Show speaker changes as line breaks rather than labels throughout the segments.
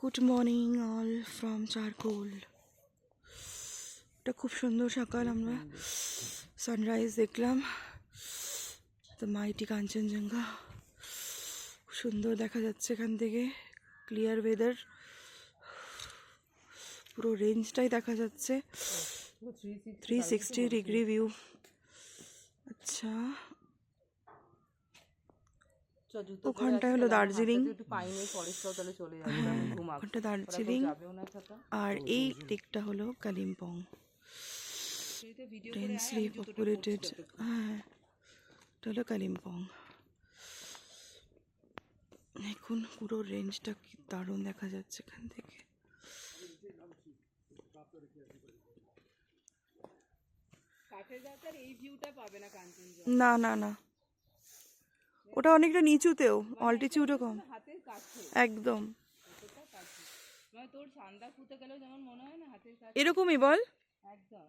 Good morning all from charcoal. এটা খুব সুন্দর সকাল, আমরা সানরাইজ দেখলাম। দ্য মাইটি কাঞ্চনজঙ্ঘা সুন্দর দেখা যাচ্ছে এখান থেকে, ক্লিয়ার ওয়েদার, পুরো রেঞ্জটাই দেখা যাচ্ছে, 360 ডিগ্রি ভিউ। আচ্ছা, ওখানটায় হলো দার্জিলিং, হ্যাঁ ওখানটা দার্জিলিং, আর এই দিকটা হলো কালিম্পং, ডেন্সলি পপুলেটেড। হ্যাঁ, এটা হলো কালিম্পং। এখন পুরো রেঞ্জটা কি দারুণ দেখা যাচ্ছে এখান থেকে। না না না, ওটা অনেকটা নিচুতেও, অল্টিটিউডও কম, একদম এরকমই বল।
একদম।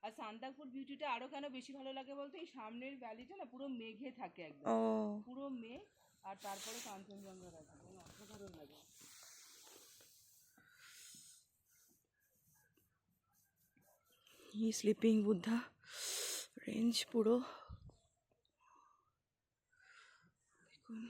আর সান্দাকফু বিউটিটা আরো কেন বেশি ভালো লাগে বলতো, এই সামনের ভ্যালিটা না পুরো মেঘে থাকে, একদম পুরো মেঘ, আর তারপরে কাঞ্চনজঙ্ঘা থাকে, অসাধারণ লাগে।
স্লিপিং বুদ্ধা রেঞ্জ পুরো দেখুন।